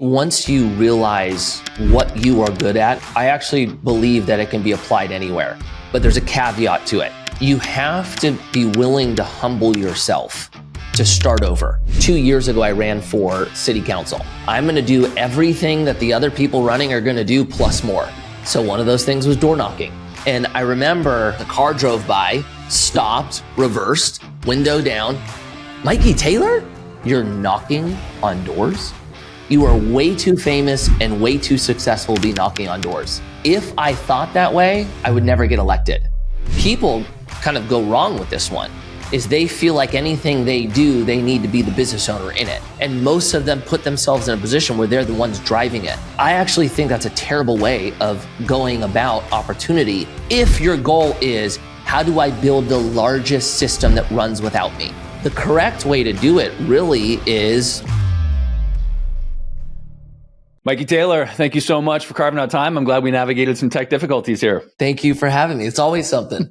Once you realize what you are good at, I actually believe that it can be applied anywhere. But there's a caveat to it. You have to be willing to humble yourself to start over. 2 years ago, I ran for city council. I'm gonna do everything that the other people running are gonna do plus more. So one of those things was door knocking. And I remember the car drove by, stopped, reversed, window down. Mikey Taylor, you're knocking on doors? You are way too famous and way too successful to be knocking on doors. If I thought that way, I would never get elected. People kind of go wrong with this one, is they feel like anything they do, they need to be the business owner in it. And most of them put themselves in a position where they're the ones driving it. I actually think that's a terrible way of going about opportunity. If your goal is, how do I build the largest system that runs without me? The correct way to do it really is... Mikey Taylor, thank you so much for carving out time. I'm glad we navigated some tech difficulties here. Thank you for having me. It's always something.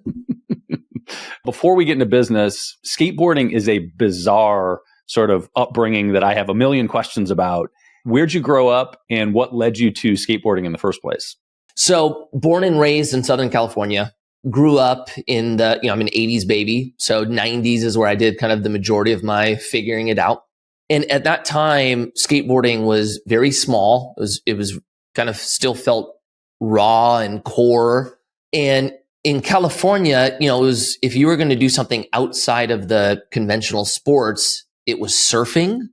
Before we get into business, skateboarding is a bizarre sort of upbringing that I have a million questions about. Where'd you grow up and what led you to skateboarding in the first place? So born and raised in Southern California, grew up in the, I'm an 80s baby. So 90s is where I did kind of the majority of my figuring it out. And at that time, skateboarding was very small. It was kind of still felt raw and core. And in California, it was, if you were going to do something outside of the conventional sports, it was surfing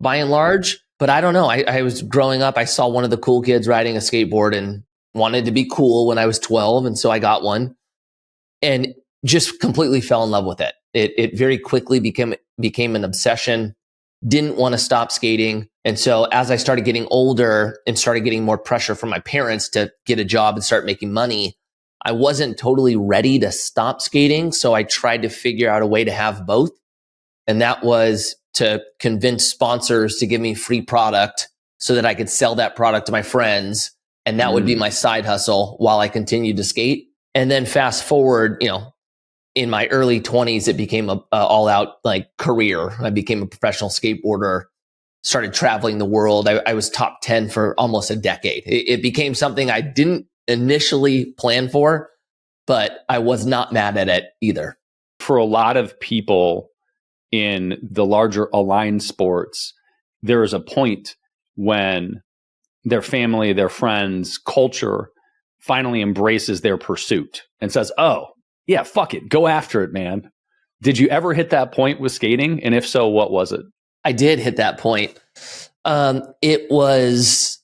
by and large. But I don't know. I was growing up, I saw one of the cool kids riding a skateboard and wanted to be cool when I was 12. And so I got one and just completely fell in love with it. It very quickly became an obsession. Didn't want to stop skating. And so as I started getting older and started getting more pressure from my parents to get a job and start making money, I wasn't totally ready to stop skating. So I tried to figure out a way to have both. And that was to convince sponsors to give me free product so that I could sell that product to my friends. And that would be my side hustle while I continued to skate. And then fast forward, in my early 20s, it became a all-out career. I became a professional skateboarder, started traveling the world. I was top 10 for almost a decade. It became something I didn't initially plan for, but I was not mad at it either. For a lot of people in the larger aligned sports, there is a point when their family, their friends, culture finally embraces their pursuit and says, oh, yeah, fuck it. Go after it, man. Did you ever hit that point with skating? And if so, what was it? I did hit that point. It was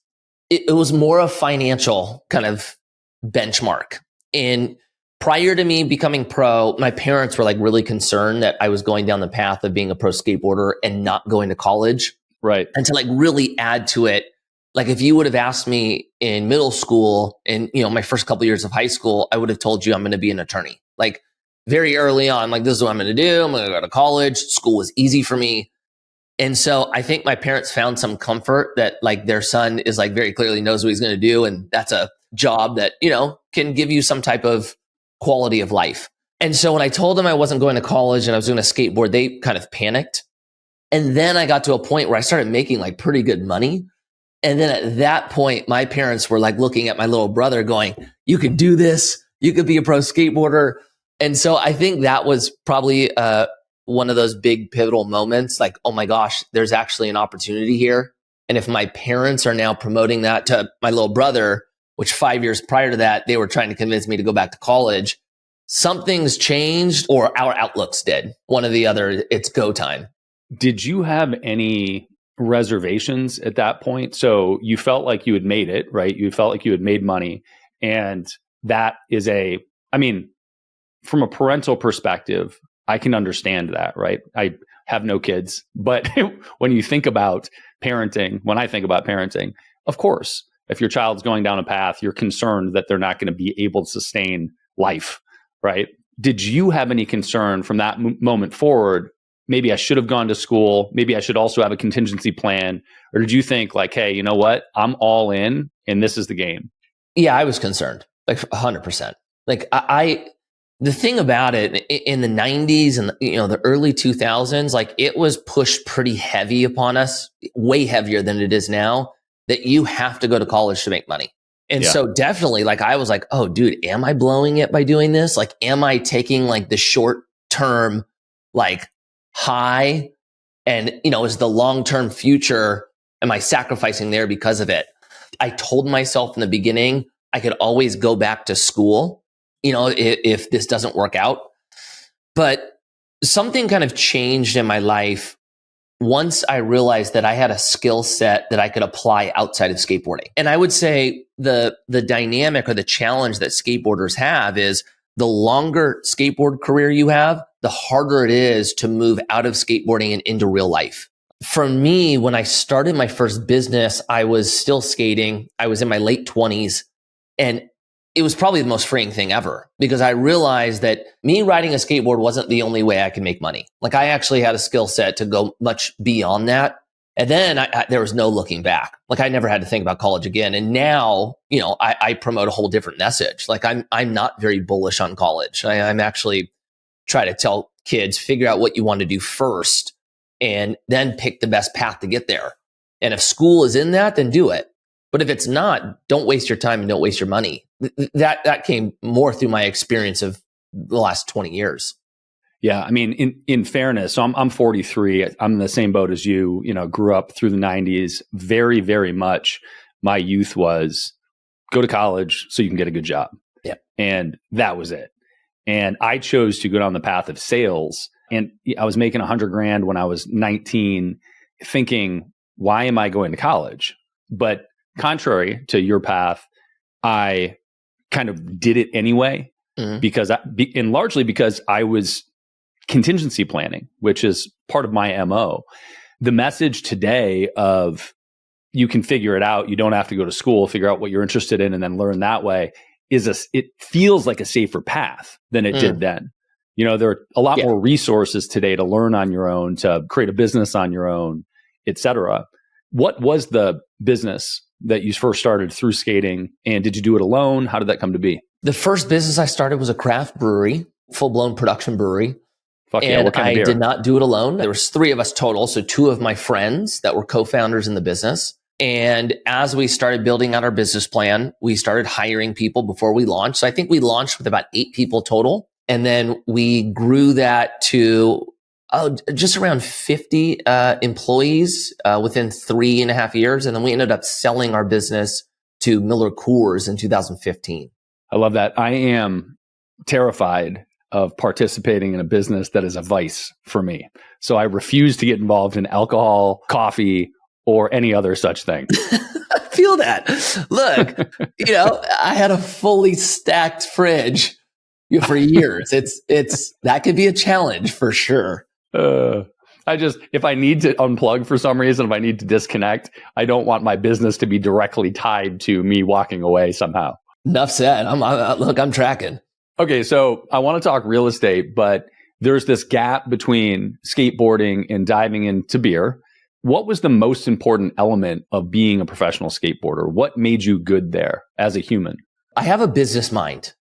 more a financial kind of benchmark. And prior to me becoming pro, my parents were really concerned that I was going down the path of being a pro skateboarder and not going to college. Right. And to really add to it, if you would have asked me in middle school and, my first couple of years of high school, I would have told you I'm going to be an attorney. Very early on, this is what I'm going to do. I'm going to go to college. School was easy for me. And so I think my parents found some comfort that their son is very clearly knows what he's going to do. And that's a job that, can give you some type of quality of life. And so when I told them I wasn't going to college and I was doing a skateboard, they kind of panicked. And then I got to a point where I started making pretty good money. And then at that point, my parents were looking at my little brother going, you could do this. You could be a pro skateboarder. And so I think that was probably one of those big pivotal moments. Oh my gosh, there's actually an opportunity here. And if my parents are now promoting that to my little brother, which 5 years prior to that, they were trying to convince me to go back to college, something's changed or our outlooks did. One or the other, it's go time. Did you have any reservations at that point? So you felt like you had made it, right? You felt like you had made money. And that is from a parental perspective, I can understand that, right? I have no kids, but when you think about parenting, of course, if your child's going down a path, you're concerned that they're not going to be able to sustain life, right? Did you have any concern from that moment forward? Maybe I should have gone to school. Maybe I should also have a contingency plan. Or did you think hey, you know what? I'm all in and this is the game. Yeah, I was concerned 100%. The thing about it in the 90s and the early 2000s, it was pushed pretty heavy upon us, way heavier than it is now, that you have to go to college to make money. And so definitely like, I was like, oh dude, am I blowing it by doing this? Like, am I taking like the short term, like high and, is the long-term future, am I sacrificing there because of it? I told myself in the beginning, I could always go back to school, if this doesn't work out. But something kind of changed in my life once I realized that I had a skill set that I could apply outside of skateboarding. And I would say the dynamic or the challenge that skateboarders have is the longer skateboard career you have, the harder it is to move out of skateboarding and into real life. For me, when I started my first business, I was still skating. I was in my late 20s, and it was probably the most freeing thing ever because I realized that me riding a skateboard wasn't the only way I could make money. Like, I actually had a skill set to go much beyond that. And then there was no looking back. Like, I never had to think about college again. And now, I promote a whole different message. Like, I'm not very bullish on college. I'm actually try to tell kids, figure out what you want to do first and then pick the best path to get there. And if school is in that, then do it. But if it's not, don't waste your time and don't waste your money. That came more through my experience of the last 20 years. Yeah. I mean, in fairness, so I'm 43. I'm in the same boat as you, grew up through the 90s. Very, very much my youth was go to college so you can get a good job. Yeah. And that was it. And I chose to go down the path of sales. And I was making $100,000 when I was 19, thinking, why am I going to college? But contrary to your path, I kind of did it anyway, because and largely because I was contingency planning, which is part of my MO. The message today of you can figure it out, you don't have to go to school, figure out what you're interested in, and then learn that way it feels like a safer path than it did then. There are a lot more resources today to learn on your own, to create a business on your own, et cetera. What was the business that you first started through skating, and did you do it alone? How did that come to be? The first business I started was a craft brewery, full-blown production brewery. Fuck yeah, what kind of beer? I did not do it alone. There was 3 of us total, so 2 of my friends that were co-founders in the business. And as we started building out our business plan, we started hiring people before we launched. So I think we launched with about 8 people total. And then we grew that to just around 50 employees within 3.5 years. And then we ended up selling our business to Miller Coors in 2015. I love that. I am terrified of participating in a business that is a vice for me. So I refuse to get involved in alcohol, coffee, or any other such thing. I feel that. Look, I had a fully stacked fridge for years. It's that could be a challenge for sure. If I need to unplug for some reason, if I need to disconnect, I don't want my business to be directly tied to me walking away somehow. Enough said. I'm tracking. Okay, so I want to talk real estate, but there's this gap between skateboarding and diving into beer. What was the most important element of being a professional skateboarder? What made you good there as a human? I have a business mind.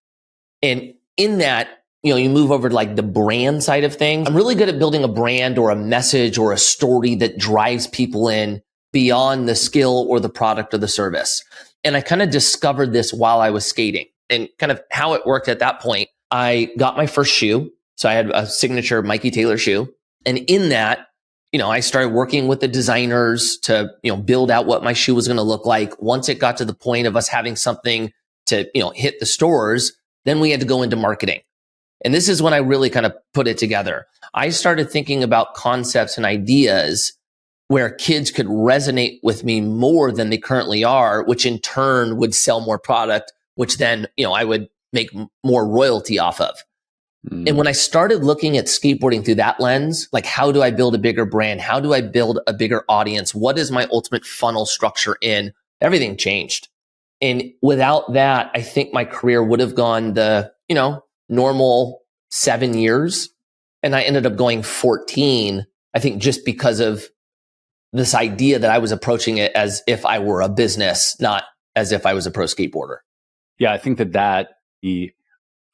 And in that, you move over to like the brand side of things. I'm really good at building a brand or a message or a story that drives people in beyond the skill or the product or the service. And I kind of discovered this while I was skating, and kind of how it worked at that point. I got my first shoe. So I had a signature Mikey Taylor shoe. And in that, I started working with the designers to, build out what my shoe was going to look like. Once it got to the point of us having something to, hit the stores, then we had to go into marketing. And this is when I really kind of put it together. I started thinking about concepts and ideas where kids could resonate with me more than they currently are, which in turn would sell more product, which then, I would make more royalty off of. And when I started looking at skateboarding through that lens, like, how do I build a bigger brand? How do I build a bigger audience? What is my ultimate funnel structure in? Everything changed. And without that, I think my career would have gone the, normal 7 years. And I ended up going 14, I think, just because of this idea that I was approaching it as if I were a business, not as if I was a pro skateboarder. Yeah, I think that the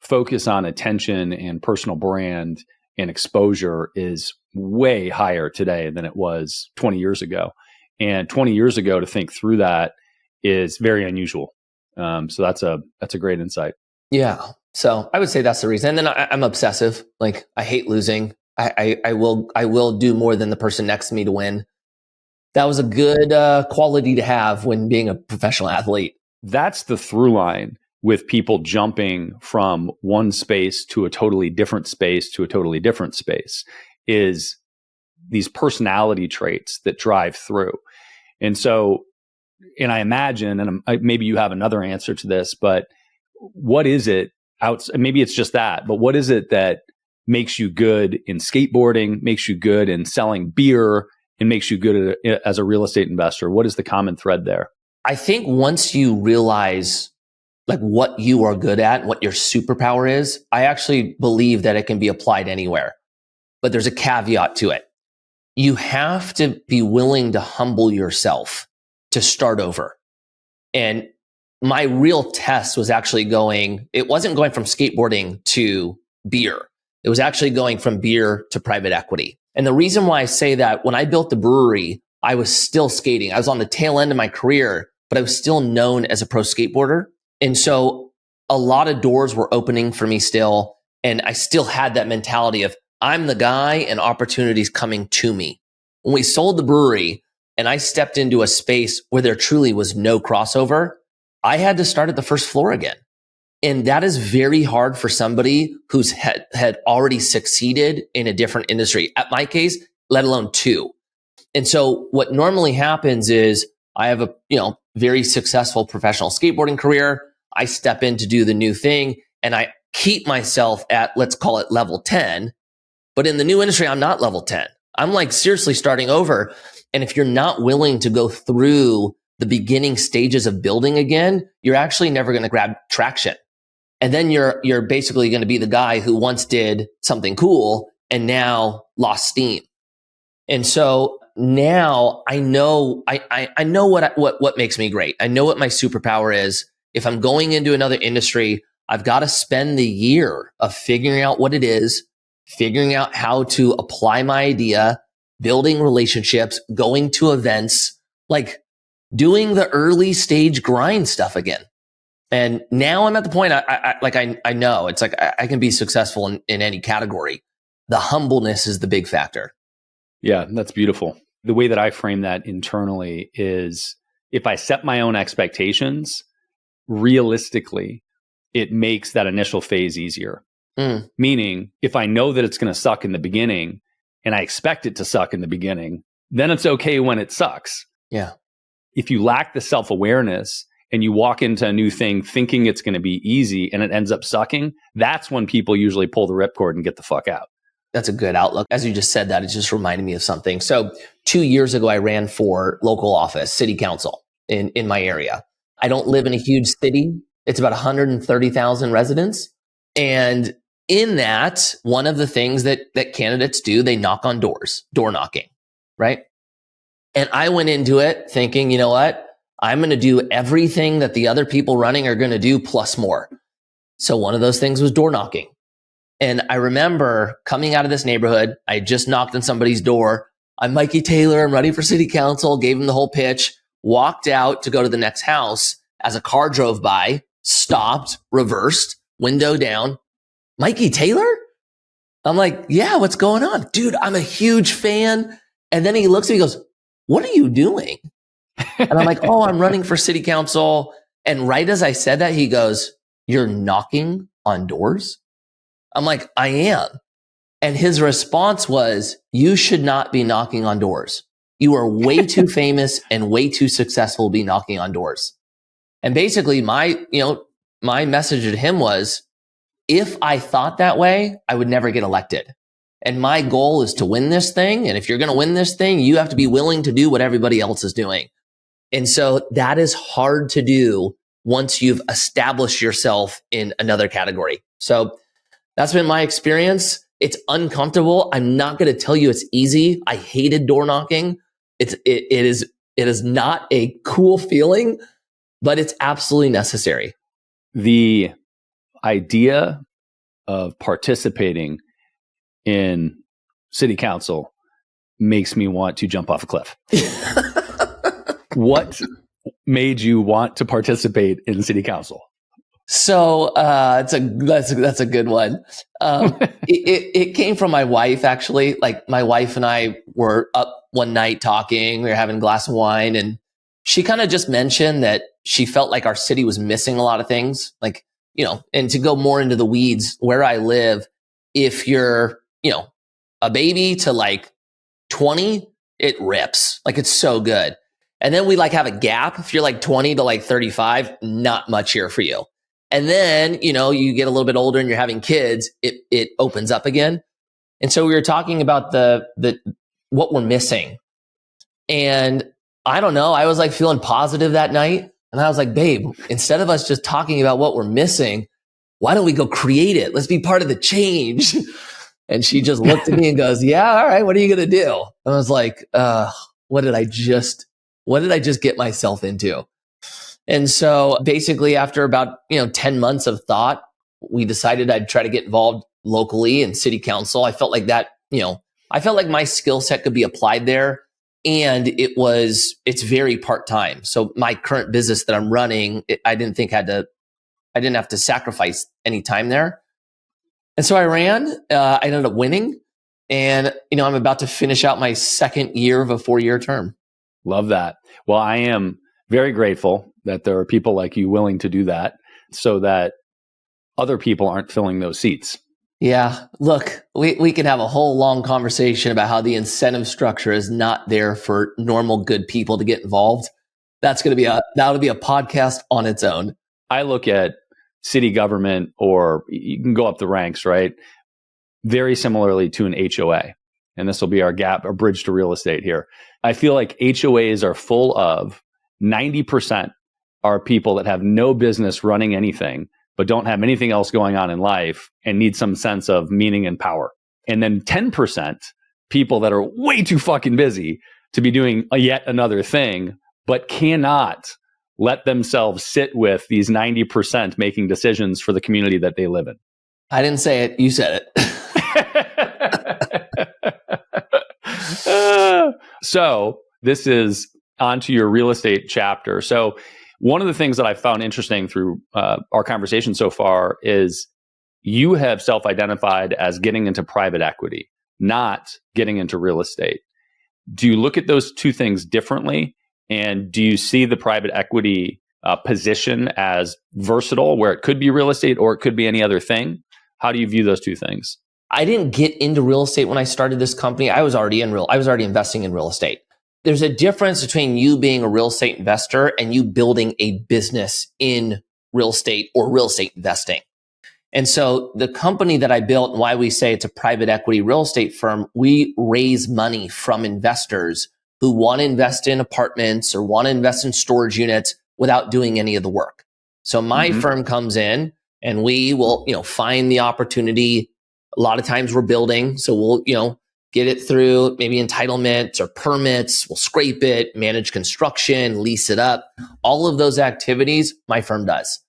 focus on attention and personal brand and exposure is way higher today than it was 20 years ago. And 20 years ago to think through that is very unusual. So that's a great insight. Yeah. So I would say that's the reason. And then I'm obsessive. Like I hate losing. I will do more than the person next to me to win. That was a good quality to have when being a professional athlete. That's the through line with people jumping from one space to a totally different space to a totally different space, is these personality traits that drive through. And so, and I imagine, and maybe you have another answer to this, but what is it maybe it's just that, but what is it that makes you good in skateboarding, makes you good in selling beer, and makes you good as a real estate investor? What is the common thread there? I think once you realize like what you are good at, what your superpower is, I actually believe that it can be applied anywhere. But there's a caveat to it. You have to be willing to humble yourself to start over. And my real test was actually it wasn't going from skateboarding to beer. It was actually going from beer to private equity. And the reason why I say that, when I built the brewery, I was still skating. I was on the tail end of my career, but I was still known as a pro skateboarder. And so a lot of doors were opening for me still. And I still had that mentality of I'm the guy and opportunities coming to me. When we sold the brewery and I stepped into a space where there truly was no crossover, I had to start at the first floor again. And that is very hard for somebody who's had already succeeded in a different industry. At my case, let alone two. And so what normally happens is I have a, very successful professional skateboarding career. I step in to do the new thing and I keep myself at, let's call it level 10. But in the new industry, I'm not level 10. I'm like seriously starting over. And if you're not willing to go through the beginning stages of building again, you're actually never going to grab traction. And then you're basically going to be the guy who once did something cool and now lost steam. And so now I know I know what makes me great. I know what my superpower is. If I'm going into another industry, I've got to spend the year of figuring out what it is, figuring out how to apply my idea, building relationships, going to events, like doing the early stage grind stuff again. And now I'm at the point I know it's like I can be successful in any category. The humbleness is the big factor. Yeah, that's beautiful. The way that I frame that internally is if I set my own expectations, realistically, it makes that initial phase easier. Meaning, if I know that it's going to suck in the beginning and I expect it to suck in the beginning, then it's okay when it sucks. Yeah. If you lack the self-awareness and you walk into a new thing thinking it's going to be easy and it ends up sucking, that's when people usually pull the ripcord and get the fuck out. That's a good outlook. As you just said that, it just reminded me of something. So 2 years ago, I ran for local office, city council in my area. I don't live in a huge city. It's about 130,000 residents. And in that, one of the things that candidates do, they knock on doors, door knocking, right? And I went into it thinking, you know what? I'm going to do everything that the other people running are going to do plus more. So one of those things was door knocking. And I remember coming out of this neighborhood, I just knocked on somebody's door. I'm Mikey Taylor. I'm running for city council. Gave him the whole pitch, walked out to go to the next house. As a car drove by, stopped, reversed, window down. Mikey Taylor? I'm like, yeah, what's going on? Dude, I'm a huge fan. And then he looks at me and goes, what are you doing? And I'm like, oh, I'm running for city council. And right as I said that, he goes, you're knocking on doors? I'm like, I am. And his response was, you should not be knocking on doors. You are way too famous and way too successful to be knocking on doors. And basically my message to him was, if I thought that way, I would never get elected. And my goal is to win this thing. And if you're going to win this thing, you have to be willing to do what everybody else is doing. And so that is hard to do once you've established yourself in another category. So that's been my experience. It's uncomfortable. I'm not going to tell you it's easy. I hated door knocking. It is not a cool feeling, but it's absolutely necessary. The idea of participating in city council makes me want to jump off a cliff. What made you want to participate in city council? So that's a good one. It came from my wife, actually. Like, my wife and I were up one night talking. We were having a glass of wine, and she kind of just mentioned that she felt like our city was missing a lot of things. Like, and to go more into the weeds, where I live, if you're, a baby to like 20, it rips. Like, it's so good. And then we like have a gap. If you're like 20 to like 35, not much here for you. And then, you get a little bit older and you're having kids, it opens up again. And so we were talking about the what we're missing. And I don't know, I was like feeling positive that night. And I was like, babe, instead of us just talking about what we're missing, why don't we go create it? Let's be part of the change. And she just looked at me and goes, yeah, all right, what are you going to do? And I was like, what did I just get myself into? And so basically, after about 10 months of thought, we decided I'd try to get involved locally in city council. I felt like that, I felt like my skill set could be applied there. And it's very part-time. So my current business that I'm running, I didn't have to sacrifice any time there. And so I ran, I ended up winning, and, I'm about to finish out my second year of a 4-year term. Love that. Well, I am very grateful that there are people like you willing to do that so that other people aren't filling those seats. Yeah. Look, we can have a whole long conversation about how the incentive structure is not there for normal good people to get involved. That'll be a podcast on its own. I look at city government, or you can go up the ranks, right? Very similarly to an HOA. And this will be our bridge to real estate here. I feel like HOAs are full of 90% are people that have no business running anything, but don't have anything else going on in life and need some sense of meaning and power. And then 10% people that are way too fucking busy to be doing yet another thing, but cannot let themselves sit with these 90% making decisions for the community that they live in. I didn't say it. You said it. So this is onto your real estate chapter. So one of the things that I found interesting through our conversation so far is you have self-identified as getting into private equity, not getting into real estate. Do you look at those two things differently? And do you see the private equity position as versatile, where it could be real estate or it could be any other thing? How do you view those two things? I didn't get into real estate when I started this company. I was already investing in real estate. There's a difference between you being a real estate investor and you building a business in real estate or real estate investing. And so the company that I built, and why we say it's a private equity real estate firm, we raise money from investors who want to invest in apartments or want to invest in storage units without doing any of the work. So my firm comes in and we will, find the opportunity. A lot of times we're building. So we'll, get it through maybe entitlements or permits. We'll scrape it, manage construction, lease it up. All of those activities, my firm does.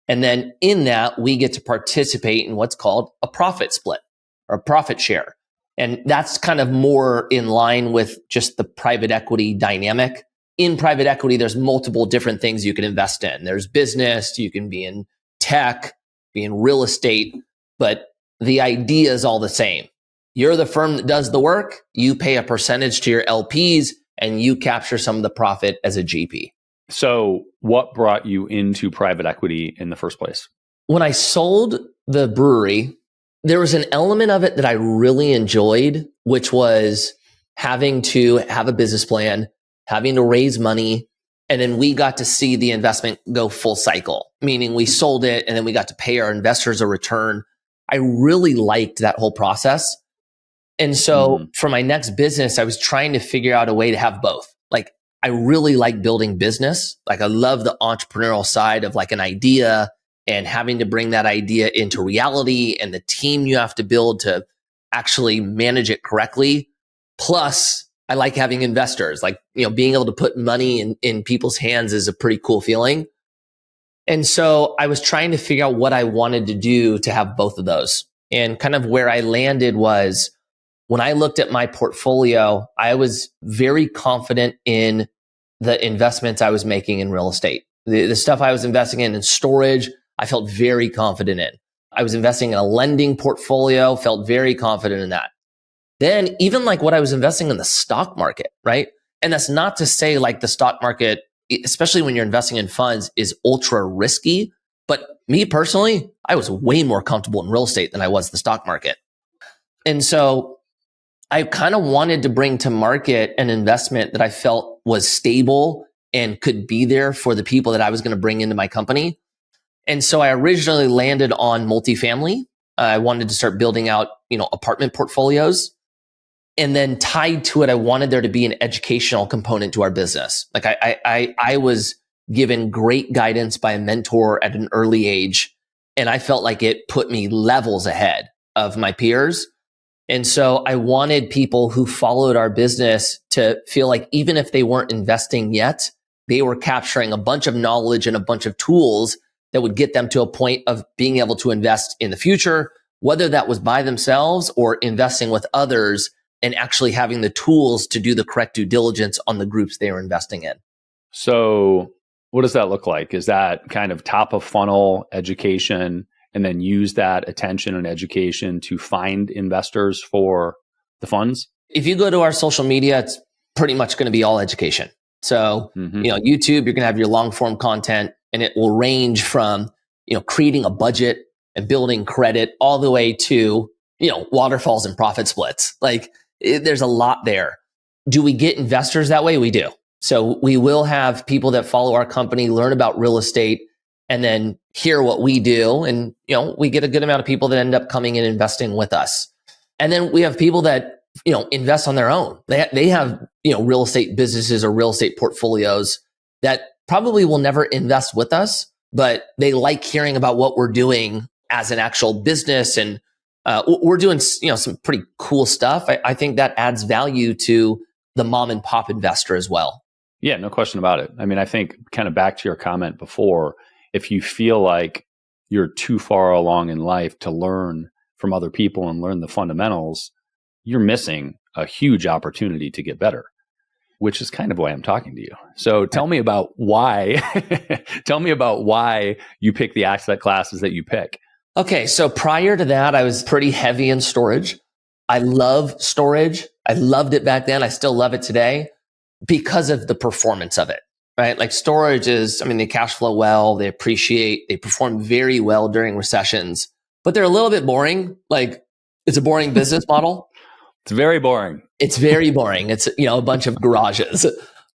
And then in that, we get to participate in what's called a profit split or a profit share. And that's kind of more in line with just the private equity dynamic. In private equity, there's multiple different things you can invest in. There's business, you can be in tech, be in real estate, but the idea is all the same. You're the firm that does the work, you pay a percentage to your LPs, and you capture some of the profit as a GP. So what brought you into private equity in the first place? When I sold the brewery, there was an element of it that I really enjoyed, which was having to have a business plan, having to raise money, and then we got to see the investment go full cycle, meaning we sold it and then we got to pay our investors a return. I really liked that whole process. And so for my next business, I was trying to figure out a way to have both. Like, I really like building business. Like, I love the entrepreneurial side of like an idea and having to bring that idea into reality and the team you have to build to actually manage it correctly. Plus, I like having investors, like, being able to put money in people's hands is a pretty cool feeling. And so I was trying to figure out what I wanted to do to have both of those. And kind of where I landed was, when I looked at my portfolio, I was very confident in the investments I was making in real estate. The stuff I was investing in storage, I felt very confident in. I was investing in a lending portfolio, felt very confident in that. Then even like what I was investing in the stock market, right? And that's not to say like the stock market, especially when you're investing in funds, is ultra risky. But me personally, I was way more comfortable in real estate than I was the stock market. And so I kind of wanted to bring to market an investment that I felt was stable and could be there for the people that I was going to bring into my company. And so I originally landed on multifamily. I wanted to start building out, apartment portfolios. And then tied to it, I wanted there to be an educational component to our business. Like I was given great guidance by a mentor at an early age, and I felt like it put me levels ahead of my peers. And so I wanted people who followed our business to feel like even if they weren't investing yet, they were capturing a bunch of knowledge and a bunch of tools that would get them to a point of being able to invest in the future, whether that was by themselves or investing with others and actually having the tools to do the correct due diligence on the groups they were investing in. So what does that look like? Is that kind of top of funnel education and then use that attention and education to find investors for the funds? If you go to our social media, it's pretty much going to be all education. So, YouTube, you're going to have your long form content, and it will range from, creating a budget and building credit all the way to, waterfalls and profit splits. Like there's a lot there. Do we get investors that way? We do. So we will have people that follow our company, learn about real estate, and then hear what we do. And, we get a good amount of people that end up coming and investing with us. And then we have people that, invest on their own. They have, real estate businesses or real estate portfolios that probably will never invest with us, but they like hearing about what we're doing as an actual business. And we're doing, some pretty cool stuff. I think that adds value to the mom and pop investor as well. Yeah, no question about it. I mean, I think kind of back to your comment before, if you feel like you're too far along in life to learn from other people and learn the fundamentals, you're missing a huge opportunity to get better, which is kind of why I'm talking to you. So tell me about why, you pick the asset classes that you pick. Okay. So prior to that, I was pretty heavy in storage. I love storage. I loved it back then. I still love it today because of the performance of it, right? Like storage they cash flow well, they appreciate, they perform very well during recessions, but they're a little bit boring. Like it's a boring business model. It's very boring. It's very boring. It's, a bunch of garages.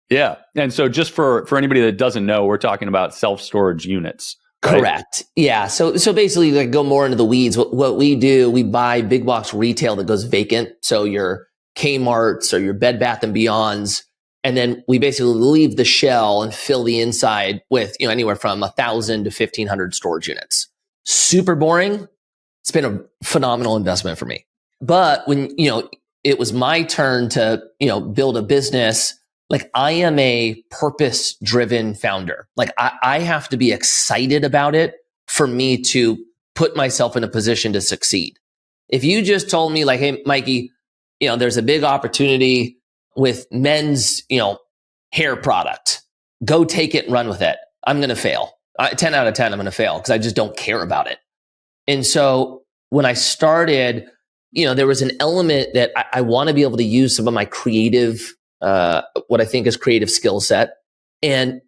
Yeah. And so just for anybody that doesn't know, we're talking about self-storage units. Right? Correct. Yeah. So basically, like, go more into the weeds. What we do, we buy big box retail that goes vacant. So your Kmart's or your Bed Bath and Beyonds. And then we basically leave the shell and fill the inside with, anywhere from 1,000 to 1,500 storage units. Super boring. It's been a phenomenal investment for me. But when, it was my turn to, build a business, like I am a purpose driven founder. Like I have to be excited about it for me to put myself in a position to succeed. If you just told me like, hey, Mikey, there's a big opportunity with men's, hair product, go take it and run with it, I'm going to fail. 10 out of 10, I'm going to fail because I just don't care about it. And so when I started, there was an element that I want to be able to use some of my creative, what I think is creative skill set. And,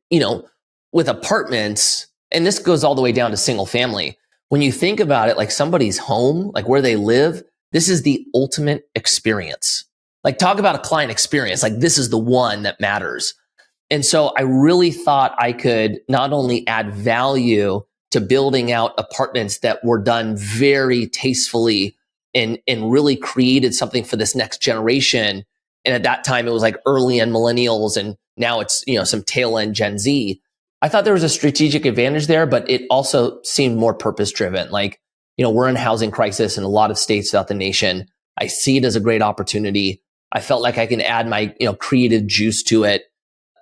with apartments, and this goes all the way down to single family. When you think about it, like somebody's home, like where they live, this is the ultimate experience. Like talk about a client experience. Like this is the one that matters. And so I really thought I could not only add value to building out apartments that were done very tastefully and really created something for this next generation. And at that time, it was like early end millennials, and now it's, some tail end Gen Z. I thought there was a strategic advantage there, but it also seemed more purpose driven. Like, we're in a housing crisis in a lot of states throughout the nation. I see it as a great opportunity. I felt like I can add my, creative juice to it.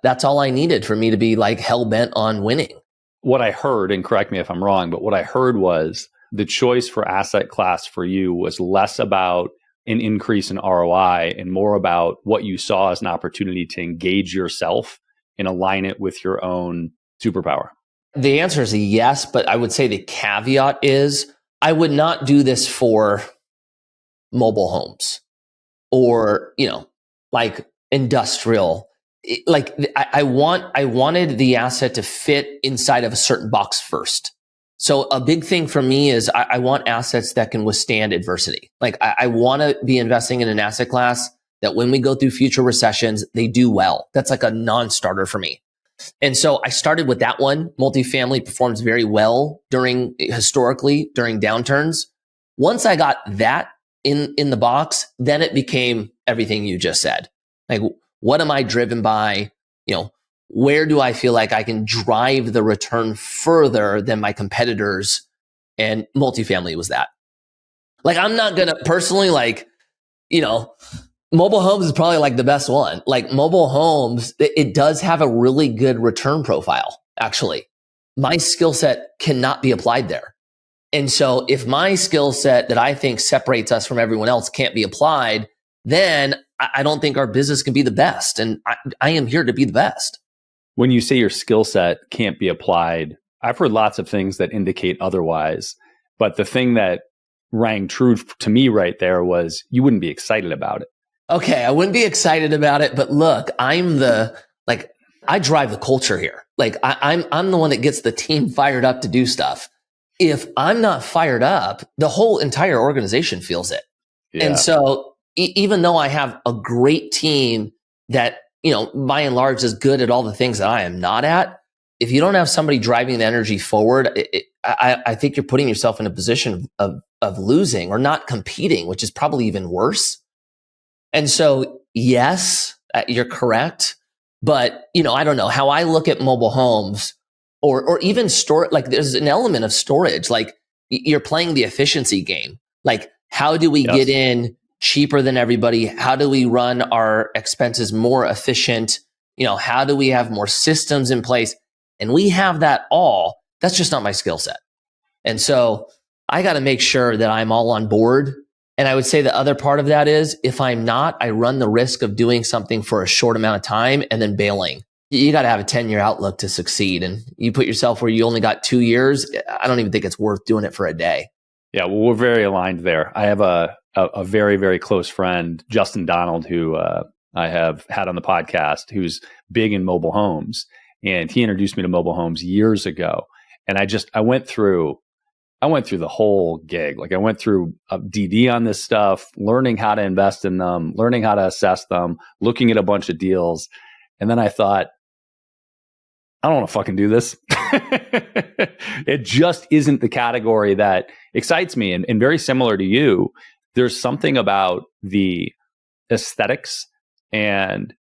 That's all I needed for me to be like hell bent on winning. What I heard, and correct me if I'm wrong, but what I heard was the choice for asset class for you was less about an increase in ROI and more about what you saw as an opportunity to engage yourself and align it with your own superpower? The answer is yes, but I would say the caveat is I would not do this for mobile homes or, like industrial. I wanted the asset to fit inside of a certain box first. So a big thing for me is I want assets that can withstand adversity. Like I want to be investing in an asset class that when we go through future recessions, they do well. That's like a non-starter for me. And so I started with that one. Multifamily performs very well historically during downturns. Once I got that in the box, then it became everything you just said. Like, what am I driven by? Where do I feel like I can drive the return further than my competitors? And multifamily was that. Like, I'm not going to personally mobile homes is probably like the best one. Like mobile homes, it does have a really good return profile. Actually, my skill set cannot be applied there. And so if my skill set that I think separates us from everyone else can't be applied, then I don't think our business can be the best. And I am here to be the best. When you say your skill set can't be applied, I've heard lots of things that indicate otherwise. But the thing that rang true to me right there was you wouldn't be excited about it. Okay, I wouldn't be excited about it, but look, I drive the culture here. Like I'm the one that gets the team fired up to do stuff. If I'm not fired up, the whole entire organization feels it. Yeah. And so even though I have a great team that, by and large is good at all the things that I am not at, if you don't have somebody driving the energy forward, I think you're putting yourself in a position of losing or not competing, which is probably even worse. And so, yes, you're correct. But, I don't know how I look at mobile homes or even store, like there's an element of storage, like you're playing the efficiency game. Like, how do we get in cheaper than everybody? How do we run our expenses more efficient? How do we have more systems in place? And we have that all. That's just not my skill set. And so I got to make sure that I'm all on board. And I would say the other part of that is if I'm not, I run the risk of doing something for a short amount of time and then bailing. You got to have a 10-year outlook to succeed. And you put yourself where you only got 2 years. I don't even think it's worth doing it for a day. Yeah, well, we're very aligned there. I have a very, very close friend, Justin Donald, who I have had on the podcast, who's big in mobile homes. And he introduced me to mobile homes years ago. And I went through the whole gig. Like I went through a DD on this stuff, learning how to invest in them, learning how to assess them, looking at a bunch of deals. And then I thought, I don't want to fucking do this. It just isn't the category that excites me. And very similar to you, there's something about the aesthetics and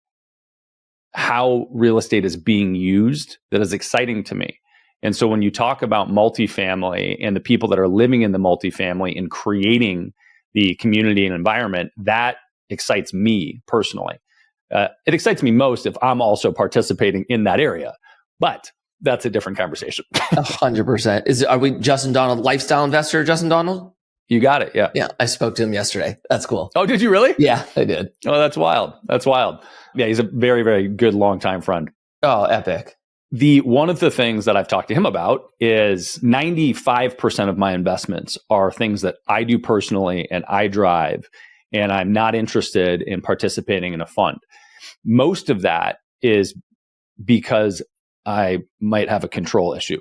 how real estate is being used that is exciting to me. And so when you talk about multifamily and the people that are living in the multifamily and creating the community and environment, that excites me personally. It excites me most if I'm also participating in that area, but that's a different conversation. 100%. Are we Justin Donald, lifestyle investor, Justin Donald? You got it. Yeah. Yeah. I spoke to him yesterday. That's cool. Oh, did you really? Yeah, I did. Oh, that's wild. That's wild. Yeah. He's a very, very good longtime friend. Oh, epic. One of the things that I've talked to him about is 95% of my investments are things that I do personally and I drive, and I'm not interested in participating in a fund. Most of that is because I might have a control issue.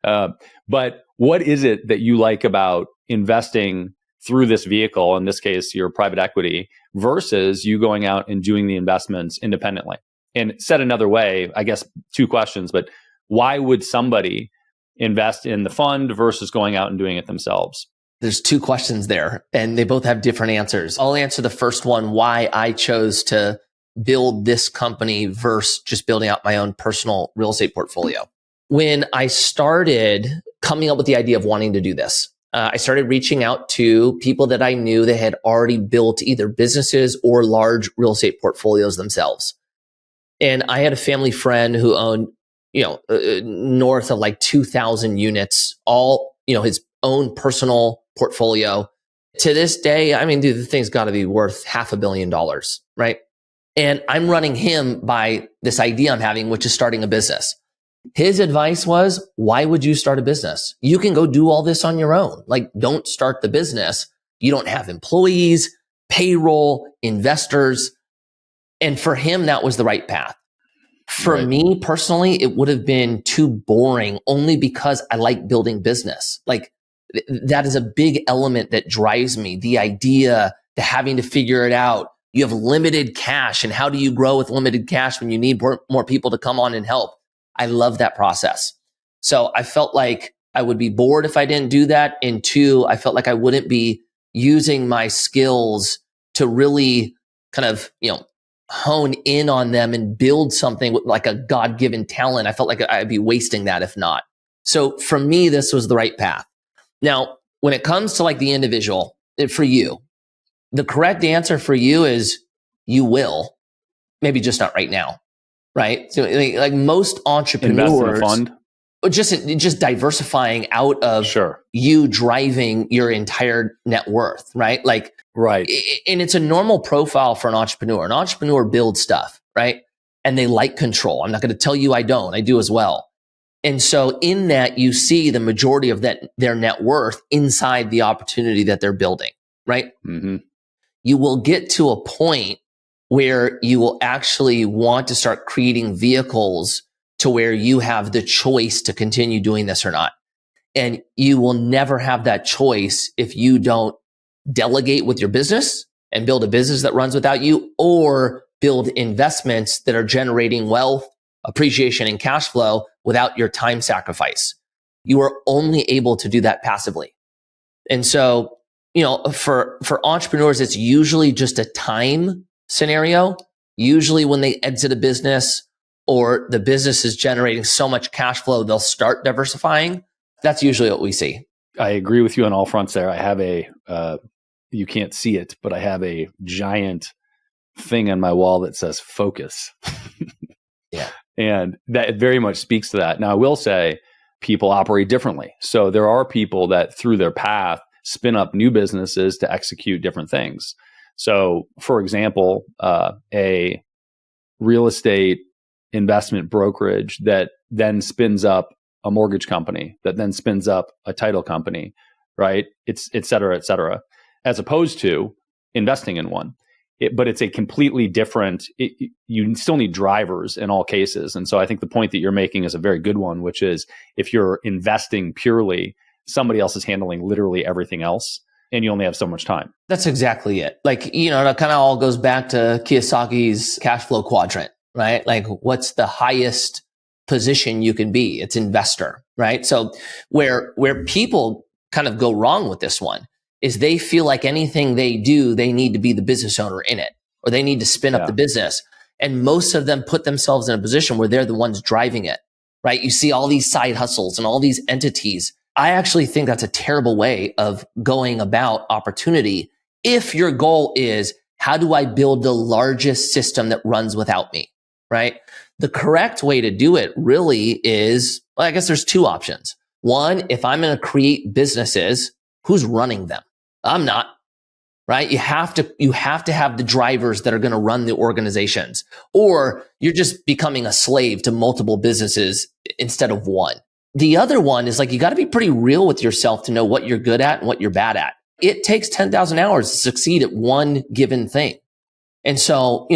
But what is it that you like about investing through this vehicle, in this case, your private equity, versus you going out and doing the investments independently? And said another way, I guess 2 questions, but why would somebody invest in the fund versus going out and doing it themselves? There's 2 questions there, and they both have different answers. I'll answer the first one, why I chose to build this company versus just building out my own personal real estate portfolio. When I started coming up with the idea of wanting to do this, I started reaching out to people that I knew that had already built either businesses or large real estate portfolios themselves. And I had a family friend who owned, north of like 2,000 units, all, his own personal portfolio. To this day, I mean, dude, the thing's got to be worth $500 million, right? And I'm running him by this idea I'm having, which is starting a business. His advice was, why would you start a business? You can go do all this on your own. Like, don't start the business. You don't have employees, payroll, investors. And for him, that was the right path. For me personally, it would have been too boring only because I like building business. Like, that is a big element that drives me. The idea, the having to figure it out. You have limited cash, and how do you grow with limited cash when you need more people to come on and help? I love that process. So I felt like I would be bored if I didn't do that. And two, I felt like I wouldn't be using my skills to really kind of, hone in on them and build something with like a God-given talent. I felt like I'd be wasting that if not. So for me, this was the right path. Now, when it comes to like the individual, for you, the correct answer for you is you will, maybe just not right now, right? So like most entrepreneurs, invest in a fund, just diversifying out of you driving your entire net worth, right? Like, right. And it's a normal profile for an entrepreneur. An entrepreneur builds stuff, right? And they like control. I'm not going to tell you I don't. I do as well. And so in that, you see the majority of their net worth inside the opportunity that they're building, right? Mm-hmm. You will get to a point where you will actually want to start creating vehicles to where you have the choice to continue doing this or not. And you will never have that choice if you don't delegate with your business and build a business that runs without you, or build investments that are generating wealth, appreciation, and cash flow without your time sacrifice. You are only able to do that passively. And so, for entrepreneurs, it's usually just a time scenario. Usually when they exit a business or the business is generating so much cash flow, they'll start diversifying. That's usually what we see. I agree with you on all fronts there. I have you can't see it, but I have a giant thing on my wall that says focus. Yeah. And that very much speaks to that. Now, I will say people operate differently. So there are people that through their path spin up new businesses to execute different things. So, for example, a real estate investment brokerage that then spins up a mortgage company, that then spins up a title company, right? It's et cetera, as opposed to investing in one. But it's a completely different, you still need drivers in all cases. And so I think the point that you're making is a very good one, which is if you're investing purely, somebody else is handling literally everything else, and you only have so much time. That's exactly it. Like, that kind of all goes back to Kiyosaki's cash flow quadrant, right? Like, what's the highest position you can be? It's investor, right? So where people kind of go wrong with this one is they feel like anything they do, they need to be the business owner in it, or they need to spin up the business. And most of them put themselves in a position where they're the ones driving it, right? You see all these side hustles and all these entities. I actually think that's a terrible way of going about opportunity. If your goal is, how do I build the largest system that runs without me, right? The correct way to do it really is, well, I guess there's two options. One, if I'm going to create businesses, who's running them? I'm not, right? You have to have the drivers that are going to run the organizations, or you're just becoming a slave to multiple businesses instead of one. The other one is like, you got to be pretty real with yourself to know what you're good at and what you're bad at. It takes 10,000 hours to succeed at one given thing. And so,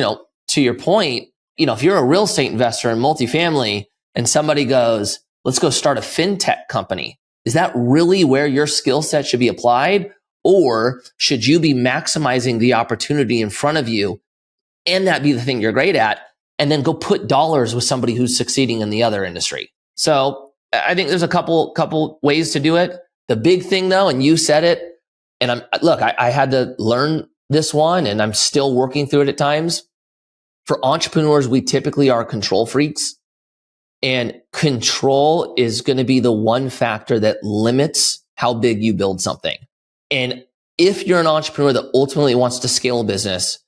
to your point, if you're a real estate investor in multifamily and somebody goes, let's go start a fintech company, is that really where your skill set should be applied? Or should you be maximizing the opportunity in front of you and that be the thing you're great at, and then go put dollars with somebody who's succeeding in the other industry? So I think there's a couple ways to do it. The big thing though, and you said it, and I had to learn this one and I'm still working through it at times. For entrepreneurs, we typically are control freaks, and control is going to be the one factor that limits how big you build something. And if you're an entrepreneur that ultimately wants to scale a business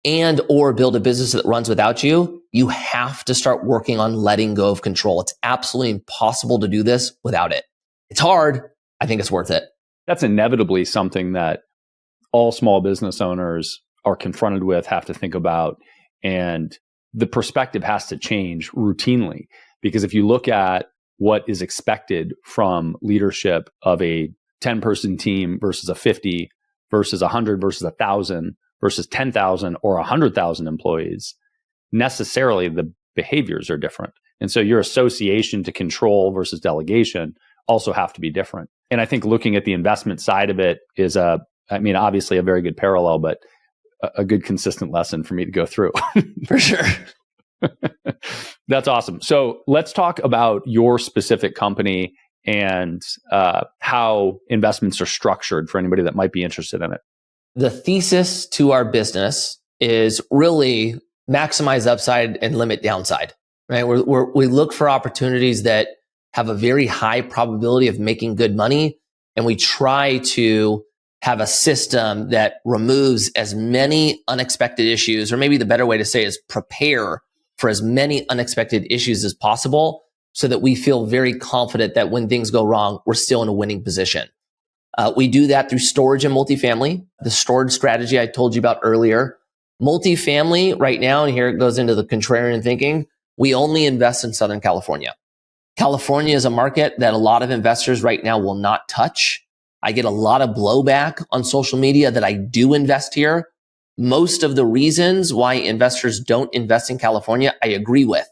and or build a business that runs without you, you have to start working on letting go of control. It's absolutely impossible to do this without it. It's hard. I think it's worth it. That's inevitably something that all small business owners are confronted with, have to think about. And the perspective has to change routinely, because if you look at what is expected from leadership of a 10-person team versus a 50 versus 100 versus 1,000 versus 10,000 or 100,000 employees, necessarily the behaviors are different. And so your association to control versus delegation also have to be different. And I think looking at the investment side of it is obviously a very good parallel, but a good consistent lesson for me to go through. For sure. That's awesome. So let's talk about your specific company and how investments are structured for anybody that might be interested in it. The thesis to our business is really maximize upside and limit downside, right? We look for opportunities that have a very high probability of making good money, and we try to have a system that removes as many unexpected issues, or maybe the better way to say is prepare for as many unexpected issues as possible, so that we feel very confident that when things go wrong, we're still in a winning position. We do that through storage and multifamily. The storage strategy I told you about earlier. Multifamily right now, and here it goes into the contrarian thinking, we only invest in Southern California. California is a market that a lot of investors right now will not touch. I get a lot of blowback on social media that I do invest here. Most of the reasons why investors don't invest in California, I agree with.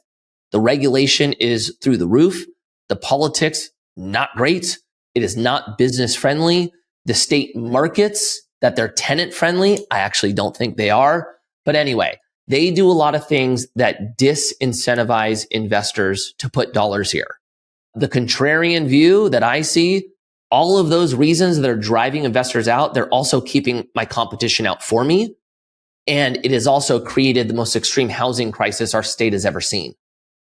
The regulation is through the roof. The politics, not great. It is not business friendly. The state markets that they're tenant friendly, I actually don't think they are. But anyway, they do a lot of things that disincentivize investors to put dollars here. The contrarian view that I see, all of those reasons that are driving investors out, they're also keeping my competition out for me. And it has also created the most extreme housing crisis our state has ever seen.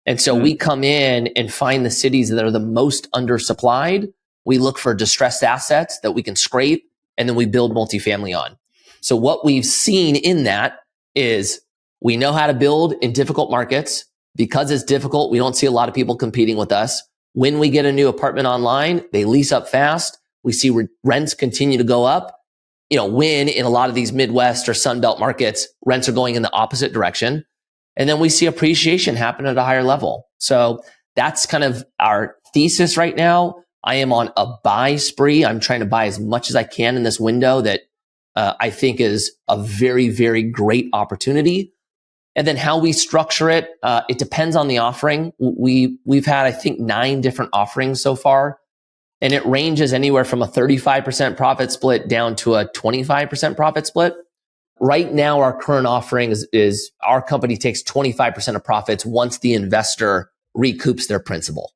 And so we come in and find the cities that are the most undersupplied. We look for distressed assets that we can scrape, and then we build multifamily on. So what we've seen in that is we know how to build in difficult markets. Because it's difficult, we don't see a lot of people competing with us. When we get a new apartment online, they lease up fast. We see rents continue to go up. When in a lot of these Midwest or Sunbelt markets, rents are going in the opposite direction. And then we see appreciation happen at a higher level. So that's kind of our thesis right now. I am on a buy spree. I'm trying to buy as much as I can in this window that I think is a very, very great opportunity. And then how we structure it, it depends on the offering. We've had, I think, 9 different offerings so far. And it ranges anywhere from a 35% profit split down to a 25% profit split. Right now, our current offering is our company takes 25% of profits once the investor recoups their principal.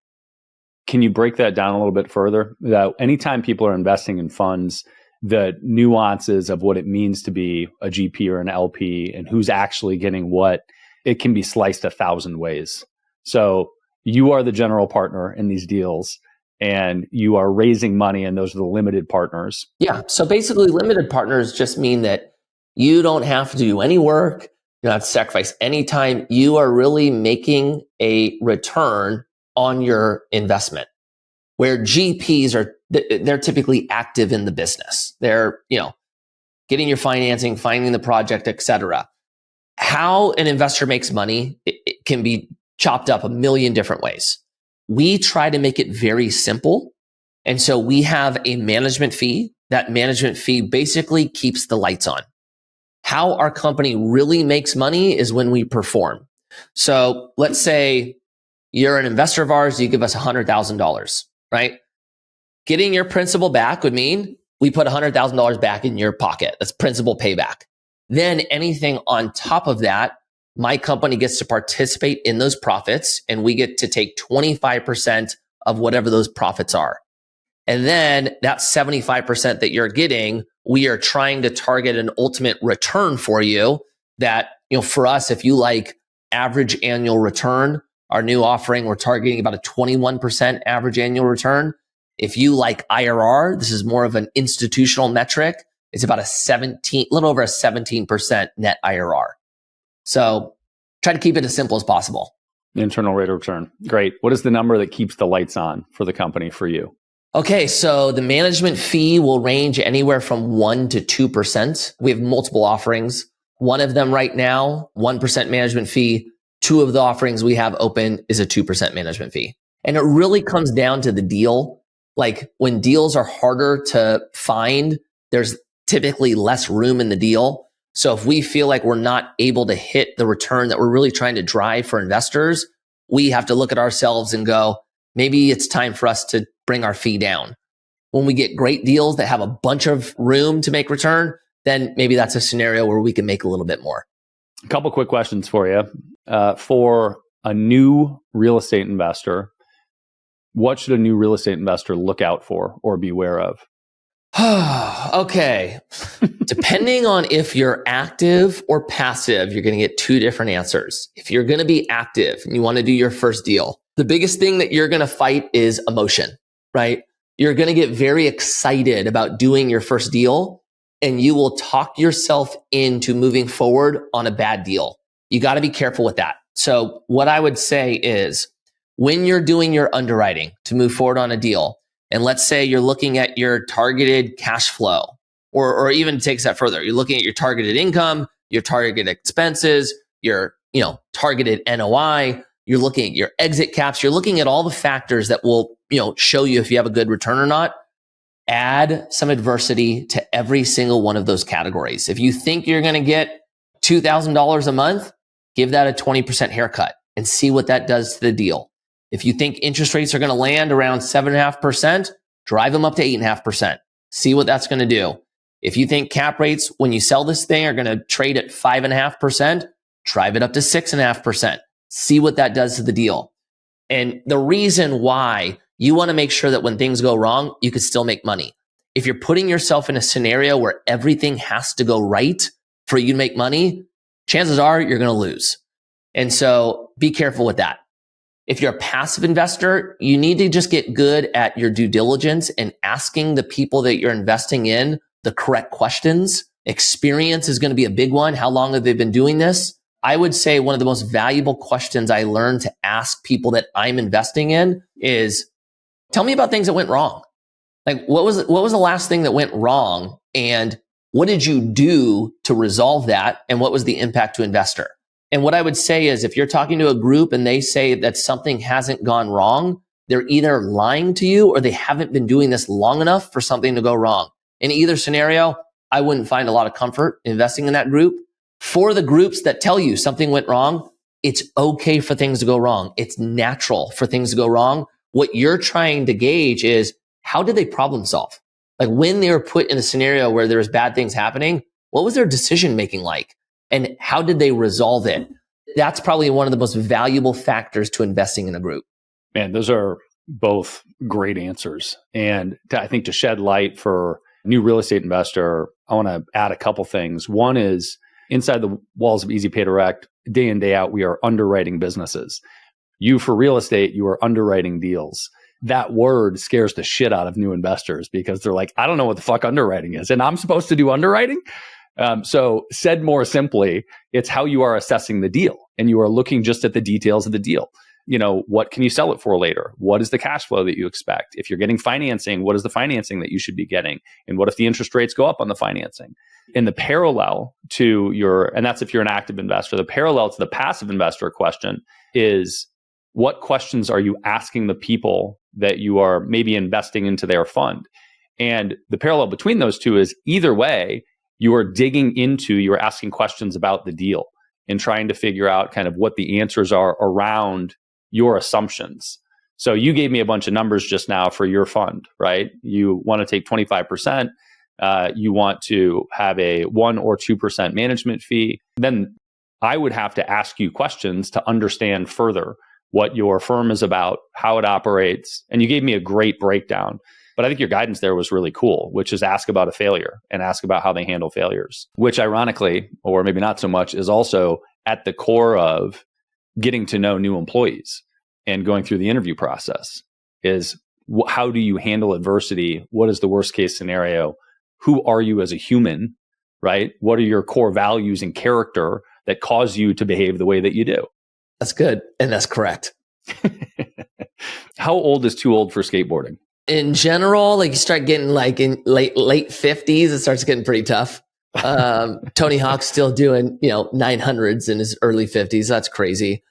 Can you break that down a little bit further? That anytime people are investing in funds, the nuances of what it means to be a GP or an LP and who's actually getting what, it can be sliced 1,000 ways. So you are the general partner in these deals and you are raising money, and those are the limited partners. Yeah. So basically, limited partners just mean that you don't have to do any work. You don't have to sacrifice any time. You are really making a return on your investment, where GPs they're typically active in the business. They're, getting your financing, finding the project, et cetera. How an investor makes money, it can be chopped up a million different ways. We try to make it very simple. And so we have a management fee. That management fee basically keeps the lights on. How our company really makes money is when we perform. So let's say you're an investor of ours, you give us $100,000, right? Getting your principal back would mean we put $100,000 back in your pocket. That's principal payback. Then anything on top of that, my company gets to participate in those profits, and we get to take 25% of whatever those profits are. And then that 75% that you're getting, we are trying to target an ultimate return for you that, for us, if you like average annual return, our new offering, we're targeting about a 21% average annual return. If you like IRR, this is more of an institutional metric. It's about a little over a 17% net IRR. So try to keep it as simple as possible. Internal rate of return. Great. What is the number that keeps the lights on for the company for you? Okay, so the management fee will range anywhere from 1% to 2%. We have multiple offerings. One of them right now, 1% management fee. Two of the offerings we have open is a 2% management fee. And it really comes down to the deal. Like when deals are harder to find, there's typically less room in the deal. So if we feel like we're not able to hit the return that we're really trying to drive for investors, we have to look at ourselves and go, maybe it's time for us to bring our fee down. When we get great deals that have a bunch of room to make return, then maybe that's a scenario where we can make a little bit more. A couple quick questions for you. For a new real estate investor, what should a new real estate investor look out for or beware of? Okay. Depending on if you're active or passive, you're going to get two different answers. If you're going to be active and you want to do your first deal, the biggest thing that you're going to fight is emotion, right? You're going to get very excited about doing your first deal, and you will talk yourself into moving forward on a bad deal. You got to be careful with that. So what I would say is when you're doing your underwriting to move forward on a deal, and let's say you're looking at your targeted cash flow, or even takes that further. You're looking at your targeted income, your targeted expenses, your targeted NOI. You're looking at your exit caps. You're looking at all the factors that will show you if you have a good return or not. Add some adversity to every single one of those categories. If you think you're going to get $2,000 a month, give that a 20% haircut and see what that does to the deal. If you think interest rates are going to land around 7.5%, drive them up to 8.5%. See what that's going to do. If you think cap rates, when you sell this thing, are going to trade at 5.5%, drive it up to 6.5%. See what that does to the deal. And the reason why you want to make sure that when things go wrong, you can still make money. If you're putting yourself in a scenario where everything has to go right for you to make money, chances are you're going to lose. And so be careful with that. If you're a passive investor, you need to just get good at your due diligence and asking the people that you're investing in the correct questions. Experience is going to be a big one. How long have they been doing this? I would say one of the most valuable questions I learned to ask people that I'm investing in is, tell me about things that went wrong. Like what was the last thing that went wrong, and what did you do to resolve that, and what was the impact to investor? And what I would say is if you're talking to a group and they say that something hasn't gone wrong, they're either lying to you or they haven't been doing this long enough for something to go wrong. In either scenario, I wouldn't find a lot of comfort investing in that group. For the groups that tell you something went wrong, it's okay for things to go wrong. It's natural for things to go wrong. What you're trying to gauge is how did they problem solve? Like when they were put in a scenario where there was bad things happening, what was their decision making like? And how did they resolve it? That's probably one of the most valuable factors to investing in a group. Man, those are both great answers. And I think to shed light for a new real estate investor, I want to add a couple things. One is inside the walls of Easy Pay Direct, day in, day out, we are underwriting businesses. You, for real estate, you are underwriting deals. That word scares the shit out of new investors because they're like, I don't know what the fuck underwriting is. And I'm supposed to do underwriting? So said more simply, it's how you are assessing the deal, and you are looking just at the details of the deal. What can you sell it for later? What is the cash flow that you expect? If you're getting financing, what is the financing that you should be getting? And what if the interest rates go up on the financing? And the parallel to and that's if you're an active investor, the parallel to the passive investor question is, what questions are you asking the people that you are maybe investing into their fund? And the parallel between those two is either way, you're asking questions about the deal and trying to figure out kind of what the answers are around your assumptions. So you gave me a bunch of numbers just now for your fund, right? You want to take 25%. You want to have a 1 or 2% management fee. Then I would have to ask you questions to understand further what your firm is about, how it operates. And you gave me a great breakdown. But I think your guidance there was really cool, which is ask about a failure and ask about how they handle failures, which ironically, or maybe not so much, is also at the core of getting to know new employees and going through the interview process is how do you handle adversity? What is the worst case scenario? Who are you as a human, right? What are your core values and character that cause you to behave the way that you do? That's good. And that's correct. How old is too old for skateboarding? In general, like you start getting like in late 50s, it starts getting pretty tough. Tony Hawk's still doing, 900s in his early 50s. That's crazy.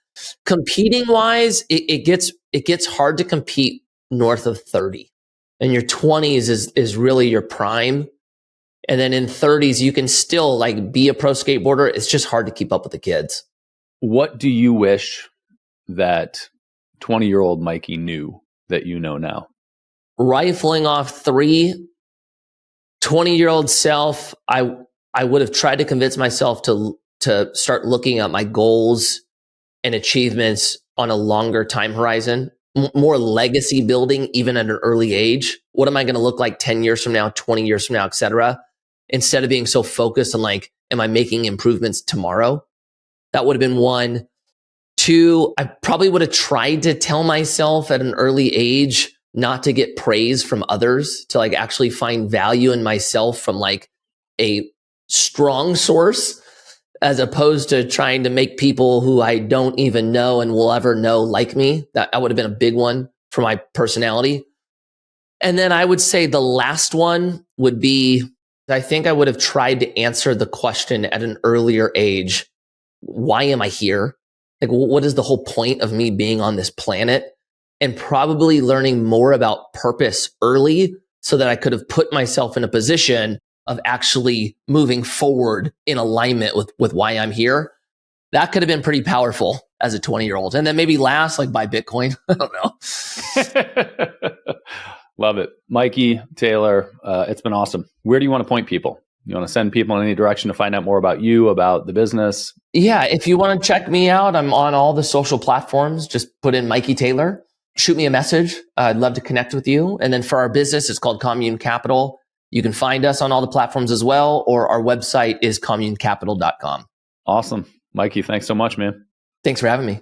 Competing wise, it gets hard to compete north of 30. And your 20s is really your prime. And then in 30s, you can still be a pro skateboarder. It's just hard to keep up with the kids. What do you wish that 20-year-old Mikey knew that you know now? Rifling off 3, 20-year-old self, I would have tried to convince myself to start looking at my goals and achievements on a longer time horizon, more legacy building, even at an early age. What am I going to look like 10 years from now, 20 years from now, et cetera? Instead of being so focused on am I making improvements tomorrow? That would have been 1. 2, I probably would have tried to tell myself at an early age not to get praise from others, to actually find value in myself from a strong source, as opposed to trying to make people who I don't even know and will ever know like me. That would have been a big one for my personality. And then I would say the last one would be, I think I would have tried to answer the question at an earlier age. Why am I here? What is the whole point of me being on this planet? And probably learning more about purpose early so that I could have put myself in a position of actually moving forward in alignment with why I'm here. That could have been pretty powerful as a 20-year-old. And then maybe last, buy Bitcoin. I don't know. Love it. Mikey Taylor, it's been awesome. Where do you want to point people? You want to send people in any direction to find out more about you, about the business? Yeah, if you want to check me out, I'm on all the social platforms. Just put in Mikey Taylor. Shoot me a message. I'd love to connect with you. And then for our business, it's called Commune Capital. You can find us on all the platforms as well, or our website is communecapital.com. Awesome. Mikey, thanks so much, man. Thanks for having me.